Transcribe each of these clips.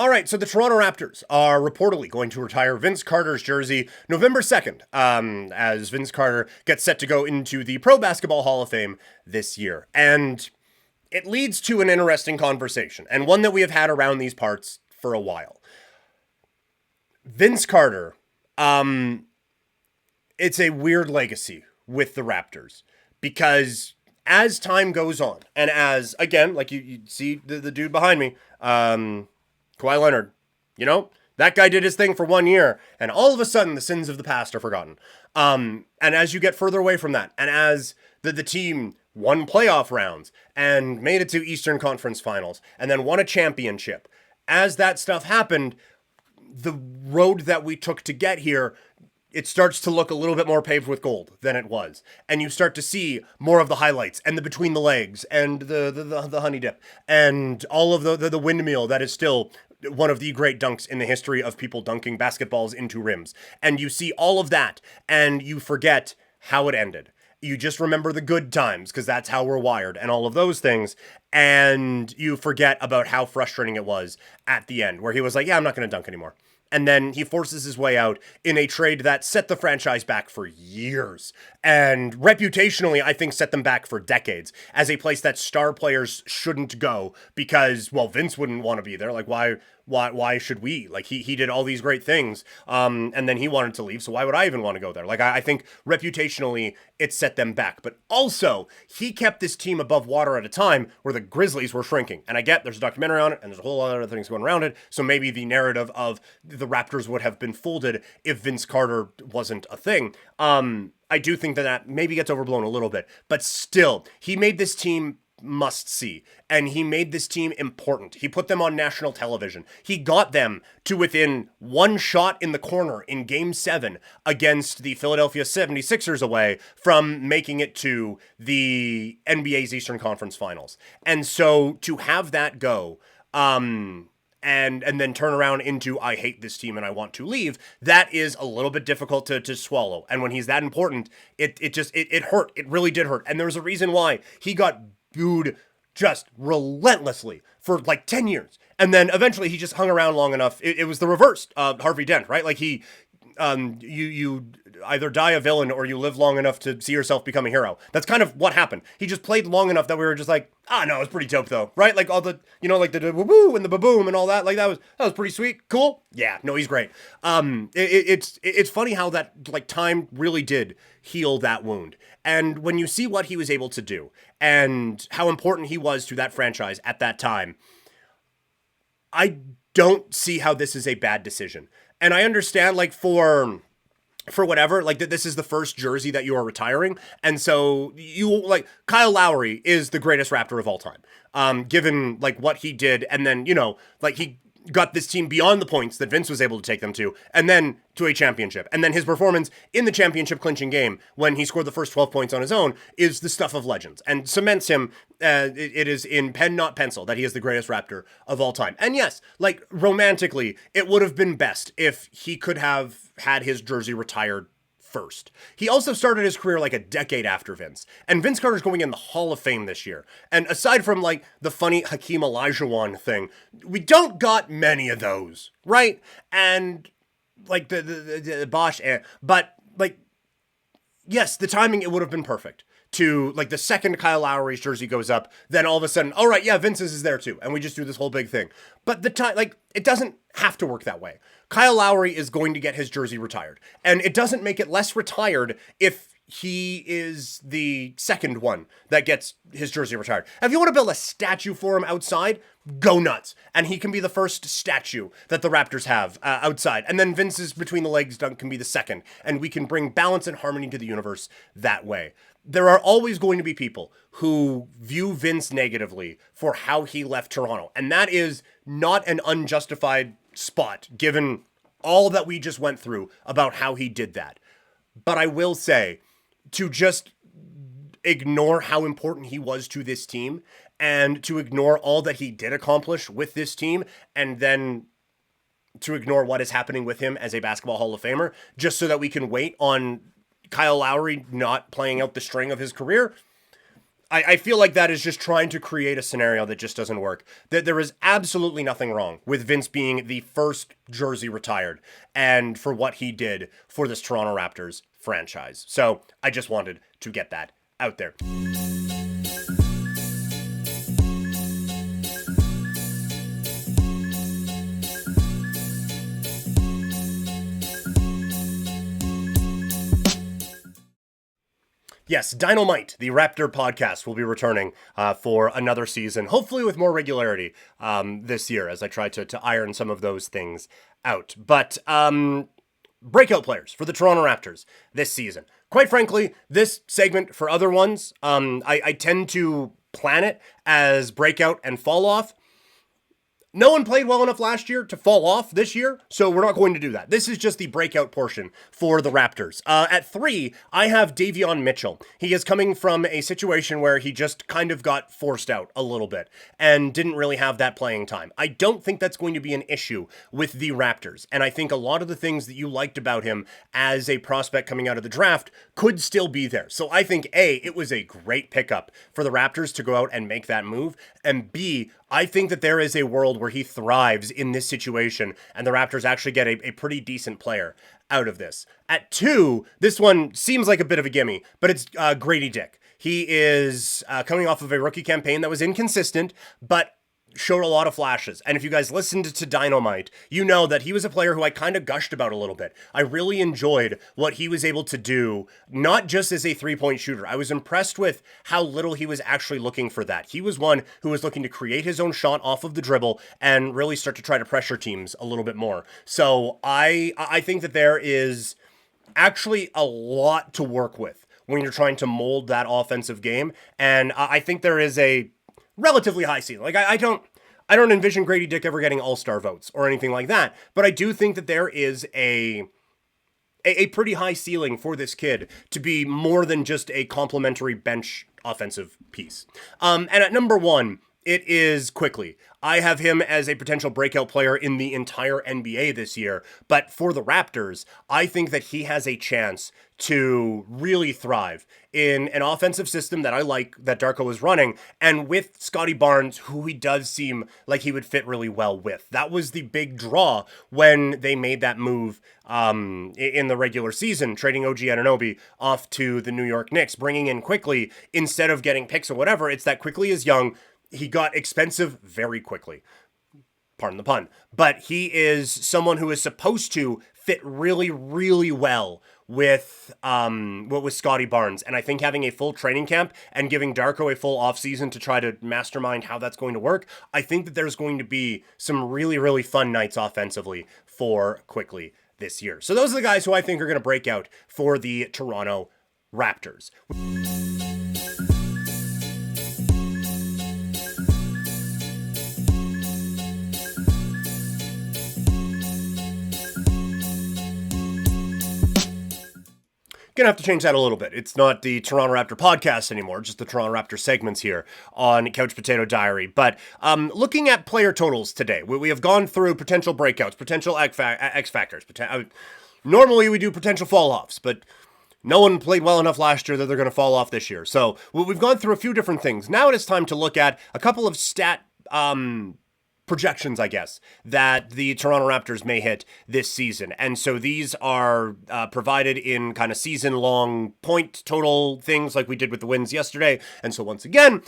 All right, so the Toronto Raptors are reportedly going to retire Vince Carter's jersey November 2nd, as Vince Carter gets set to go into the Pro Basketball Hall of Fame this year. And it leads to an interesting conversation, and one that we have had around these parts for a while. Vince Carter, it's a weird legacy with the Raptors, because as time goes on, and as, again, like you see the dude behind me, Kawhi Leonard, that guy did his thing for 1 year, and all of a sudden the sins of the past are forgotten. And as you get further away from that, and as the team won playoff rounds and made it to Eastern Conference Finals, and then won a championship, as that stuff happened, the road that we took to get here, it starts to look a little bit more paved with gold than it was. And you start to see more of the highlights and the between the legs and the honey dip and all of the windmill that is still one of the great dunks in the history of people dunking basketballs into rims. And you see all of that and you forget how it ended. You just remember the good times because that's how we're wired and all of those things. And you forget about how frustrating it was at the end where he was like, yeah, I'm not going to dunk anymore. And then he forces his way out in a trade that set the franchise back for years. And reputationally, I think set them back for decades as a place that star players shouldn't go because, well, Vince wouldn't want to be there. Like, why should we? Like, he did all these great things, and then he wanted to leave, so why would I even want to go there? Like, I think reputationally, it set them back. But also, he kept this team above water at a time where the Grizzlies were shrinking. And I get there's a documentary on it, and there's a whole lot of other things going around it, so maybe the narrative of the Raptors would have been folded if Vince Carter wasn't a thing. I do think that maybe gets overblown a little bit, but still, he made this team must see, and he made this team important. He put them on national television. He got them to within one shot in the corner in Game 7 against the Philadelphia 76ers away from making it to the NBA's Eastern Conference Finals. And so to have that go, and then turn around into, I hate this team and I want to leave, that is a little bit difficult to swallow. And when he's that important, it hurt. It really did hurt. And there was a reason why he got booed just relentlessly for like 10 years. And then eventually he just hung around long enough. It was the reverse of Harvey Dent, right? Like you either die a villain or you live long enough to see yourself become a hero. That's kind of what happened. He just played long enough that we were just like, no, it's pretty dope though, right? Like all the, like the woo and the ba-boom and all that. Like that was pretty sweet. Cool. Yeah, no, he's great. It's funny how that like time really did heal that wound. And when you see what he was able to do and how important he was to that franchise at that time, I don't see how this is a bad decision. And I understand like for whatever, like this is the first jersey that you are retiring. And so you like Kyle Lowry is the greatest Raptor of all time. Given like what he did. And then, like he got this team beyond the points that Vince was able to take them to, and then to a championship. And then his performance in the championship clinching game when he scored the first 12 points on his own is the stuff of legends and cements him. It is in pen, not pencil, that he is the greatest Raptor of all time. And yes, like romantically, it would have been best if he could have had his jersey retired first. He also started his career like a decade after Vince. And Vince Carter's going in the Hall of Fame this year. And aside from like the funny Hakeem Olajuwon thing, we don't got many of those, right? And like the Bosch, but like, yes, the timing, it would have been perfect. To like the second Kyle Lowry's jersey goes up, then all of a sudden, all right, yeah, Vince's is there too. And we just do this whole big thing. But the time, like, it doesn't have to work that way. Kyle Lowry is going to get his jersey retired. And it doesn't make it less retired if he is the second one that gets his jersey retired. If you want to build a statue for him outside, go nuts. And he can be the first statue that the Raptors have outside. And then Vince's between the legs dunk can be the second. And we can bring balance and harmony to the universe that way. There are always going to be people who view Vince negatively for how he left Toronto. And that is not an unjustified spot, given all that we just went through about how he did that. But I will say, to just ignore how important he was to this team and to ignore all that he did accomplish with this team and then to ignore what is happening with him as a basketball Hall of Famer, just so that we can wait on Kyle Lowry not playing out the string of his career, I feel like that is just trying to create a scenario that just doesn't work. That there is absolutely nothing wrong with Vince being the first jersey retired and for what he did for this Toronto Raptors franchise. So I just wanted to get that out there. Yes, Dynamite, the Raptor podcast, will be returning for another season, hopefully with more regularity this year as I try to iron some of those things out. But breakout players for the Toronto Raptors this season. Quite frankly, this segment for other ones, I tend to plan it as breakout and fall off. No one played well enough last year to fall off this year, so we're not going to do that. This is just the breakout portion for the Raptors. At 3, I have Davion Mitchell. He is coming from a situation where he just kind of got forced out a little bit and didn't really have that playing time. I don't think that's going to be an issue with the Raptors, and I think a lot of the things that you liked about him as a prospect coming out of the draft could still be there. So I think A, it was a great pickup for the Raptors to go out and make that move, and B, I think that there is a world where he thrives in this situation and the Raptors actually get a pretty decent player out of this. At 2, this one seems like a bit of a gimme, but it's Grady Dick. He is coming off of a rookie campaign that was inconsistent, but showed a lot of flashes. And if you guys listened to Dynamite, you know that he was a player who I kind of gushed about a little bit. I really enjoyed what he was able to do, not just as a three-point shooter. I was impressed with how little he was actually looking for that. He was one who was looking to create his own shot off of the dribble and really start to try to pressure teams a little bit more. So I think that there is actually a lot to work with when you're trying to mold that offensive game. And I think there is a relatively high ceiling. Like I don't envision Grady Dick ever getting all-star votes or anything like that, but I do think that there is a pretty high ceiling for this kid to be more than just a complimentary bench offensive piece. And at number 1, it is Quickly. I have him as a potential breakout player in the entire NBA this year, but for the Raptors, I think that he has a chance to really thrive in an offensive system that I like, that Darko is running, and with Scotty Barnes, who he does seem like he would fit really well with. That was the big draw when they made that move in the regular season, trading OG Anunoby off to the New York Knicks, bringing in Quickly instead of getting picks or whatever. It's that Quickly is young. He got expensive very quickly. Pardon the pun. But he is someone who is supposed to fit really, really well with Scotty Barnes. And I think having a full training camp and giving Darko a full offseason to try to mastermind how that's going to work, I think that there's going to be some really, really fun nights offensively for Quickly this year. So those are the guys who I think are going to break out for the Toronto Raptors. Gonna have to change that a little bit. It's not the Toronto Raptor podcast anymore, just the Toronto Raptor segments here on Couch Potato Diary. But looking at player totals today, we have gone through potential breakouts, potential X factors. Normally we do potential fall-offs, but no one played well enough last year that they're going to fall off this year. So we've gone through a few different things. Now it is time to look at a couple of stat projections, I guess, that the Toronto Raptors may hit this season. And so these are provided in kind of season-long point total things like we did with the wins yesterday. And so once again,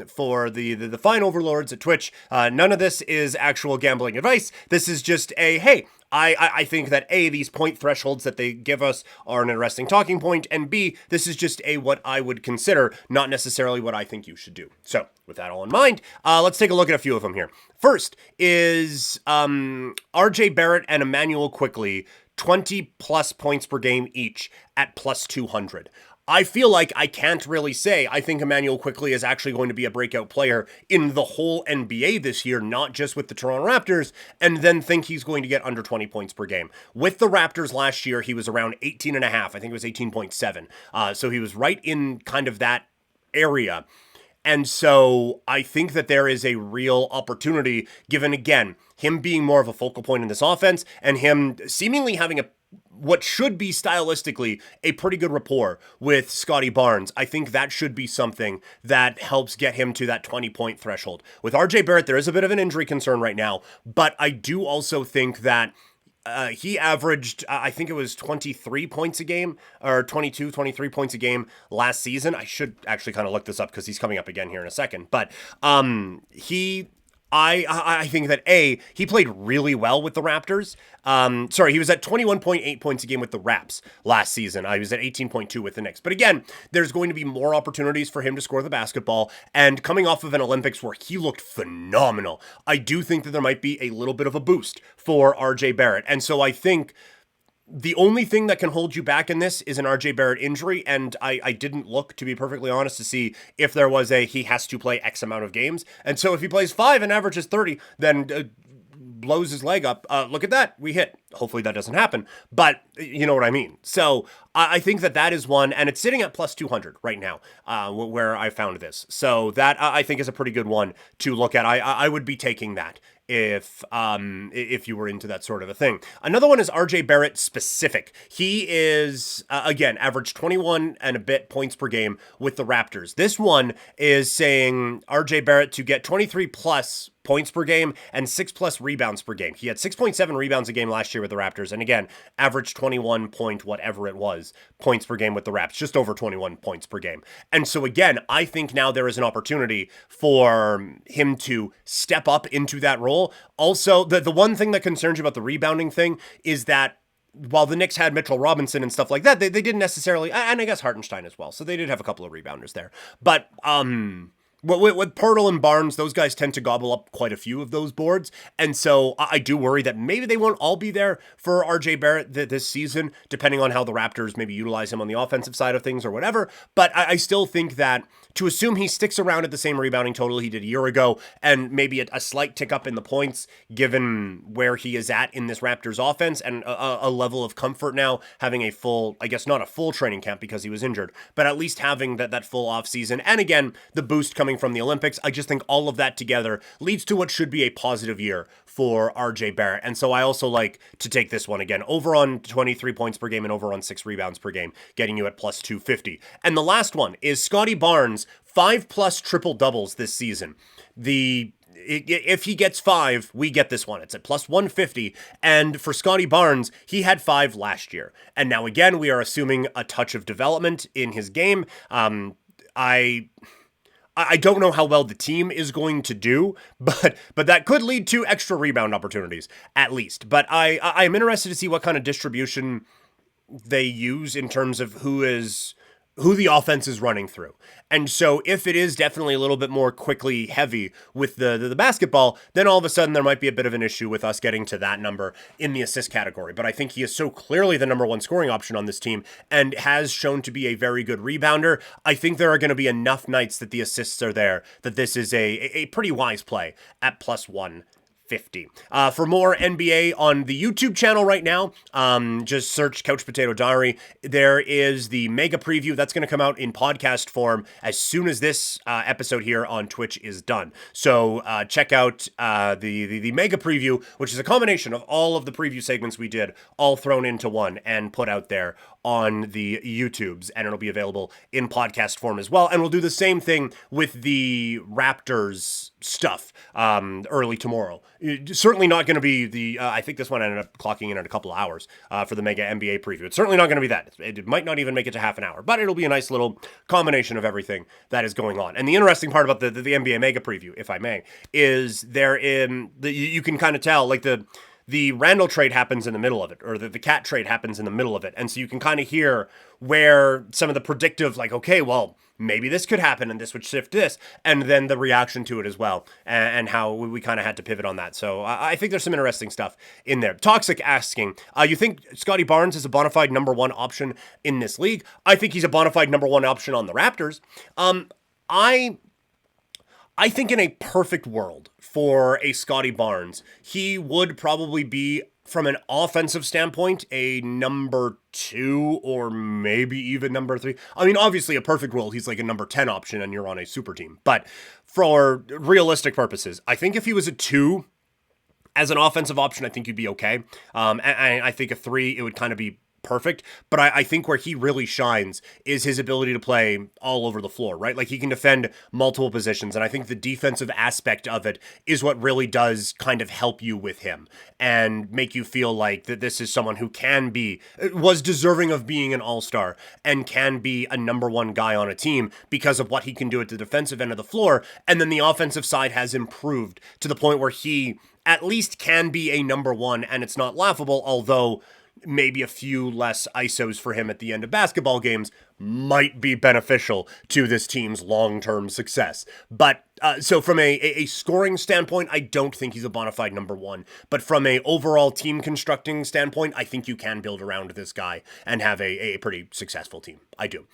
for the fine overlords at Twitch, none of this is actual gambling advice. This is just a, hey, I think that A, these point thresholds that they give us are an interesting talking point, and B, this is just what I would consider, not necessarily what I think you should do. So, with that all in mind, let's take a look at a few of them here. First is RJ Barrett and Emmanuel Quickly, 20 plus points per game each at plus 200. I feel like I can't really say I think Emmanuel Quickly is actually going to be a breakout player in the whole NBA this year, not just with the Toronto Raptors, and then think he's going to get under 20 points per game. With the Raptors last year, he was around 18 and a half. I think it was 18.7. So he was right in kind of that area. And so I think that there is a real opportunity, given, again, him being more of a focal point in this offense and him seemingly having a what should be stylistically a pretty good rapport with Scotty Barnes. I think that should be something that helps get him to that 20-point threshold. With RJ Barrett, there is a bit of an injury concern right now, but I do also think that he averaged, I think it was 23 points a game, or 22, 23 points a game last season. I should actually kind of look this up because he's coming up again here in a second. But I think that he played really well with the Raptors. He was at 21.8 points a game with the Raps last season. He was at 18.2 with the Knicks. But again, there's going to be more opportunities for him to score the basketball. And coming off of an Olympics where he looked phenomenal, I do think that there might be a little bit of a boost for RJ Barrett. And so I think the only thing that can hold you back in this is an RJ Barrett injury, and I didn't look, to be perfectly honest, to see if there was he has to play X amount of games. And so if he plays 5 and averages 30, then blows his leg up, look at that, we hit. Hopefully that doesn't happen, but you know what I mean. So I think that is one, and it's sitting at plus 200 right now, where I found this. So that I think is a pretty good one to look at. I would be taking that if you were into that sort of a thing. Another one is RJ Barrett specific. He is, again, averaged 21 and a bit points per game with the Raptors. This one is saying RJ Barrett to get 23 plus points per game and 6 plus rebounds per game. He had 6.7 rebounds a game last year with the Raptors, and again, averaged 21 point whatever it was points per game with the Raps, just over 21 points per game. And so again, I think now there is an opportunity for him to step up into that role. Also, the one thing that concerns you about the rebounding thing is that while the Knicks had Mitchell Robinson and stuff like that, they didn't necessarily, and I guess Hartenstein as well, so they did have a couple of rebounders there. But with Pirtle and Barnes, those guys tend to gobble up quite a few of those boards. And so I do worry that maybe they won't all be there for RJ Barrett this season, depending on how the Raptors maybe utilize him on the offensive side of things or whatever. But I still think that to assume he sticks around at the same rebounding total he did a year ago, and maybe a slight tick up in the points, given where he is at in this Raptors offense, and a level of comfort now, having a full, I guess not a full training camp because he was injured, but at least having that full off season. And again, the boost coming from the Olympics, I just think all of that together leads to what should be a positive year for RJ Barrett. And so I also like to take this one again, over on 23 points per game and over on 6 rebounds per game, getting you at plus 250. And the last one is Scotty Barnes, 5 plus triple doubles this season. If he gets 5, we get this one. It's at plus 150. And for Scotty Barnes, he had 5 last year. And now again, we are assuming a touch of development in his game. I don't know how well the team is going to do, but that could lead to extra rebound opportunities, at least. But I am interested to see what kind of distribution they use in terms of who the offense is running through. And so if it is definitely a little bit more quickly heavy with the basketball, then all of a sudden there might be a bit of an issue with us getting to that number in the assist category. But I think he is so clearly the number one scoring option on this team and has shown to be a very good rebounder. I think there are going to be enough nights that the assists are there that this is a pretty wise play at plus 150. For more NBA on the YouTube channel right now, just search Couch Potato Diary. There is the mega preview that's going to come out in podcast form as soon as this episode here on Twitch is done. So check out the mega preview, which is a combination of all of the preview segments we did, all thrown into one and put out there on the YouTubes, and it'll be available in podcast form as well. And we'll do the same thing with the Raptors stuff early tomorrow. Certainly not going to be I think this one ended up clocking in at a couple of hours for the mega NBA preview. It's certainly not going to be that. It might not even make it to half an hour, but it'll be a nice little combination of everything that is going on. And the interesting part about the NBA mega preview, if I may, is you can kind of tell, like the Randall trade happens in the middle of it, or the Cat trade happens in the middle of it. And so you can kind of hear where some of the predictive, like, okay, well, maybe this could happen and this would shift this, and then the reaction to it as well, and how we kind of had to pivot on that. So I think there's some interesting stuff in there. Toxic asking, you think Scotty Barnes is a bona fide number one option in this league? I think he's a bona fide number one option on the Raptors. I think in a perfect world for a Scotty Barnes, he would probably be, from an offensive standpoint, a number 2 or maybe even number 3. I mean, obviously, a perfect world, he's like a number 10 option and you're on a super team. But for realistic purposes, I think if he was a 2, As an offensive option, I think you'd be okay. And I think a 3, it would kind of be perfect. But I think where he really shines is his ability to play all over the floor, right? Like he can defend multiple positions. And I think the defensive aspect of it is what really does kind of help you with him and make you feel like that this is someone who was deserving of being an all-star and can be a number one guy on a team because of what he can do at the defensive end of the floor. And then the offensive side has improved to the point where he at least can be a number one, and it's not laughable, although maybe a few less ISOs for him at the end of basketball games might be beneficial to this team's long-term success. But so from a scoring standpoint, I don't think he's a bona fide number one. But from a overall team constructing standpoint, I think you can build around this guy and have a pretty successful team. I do.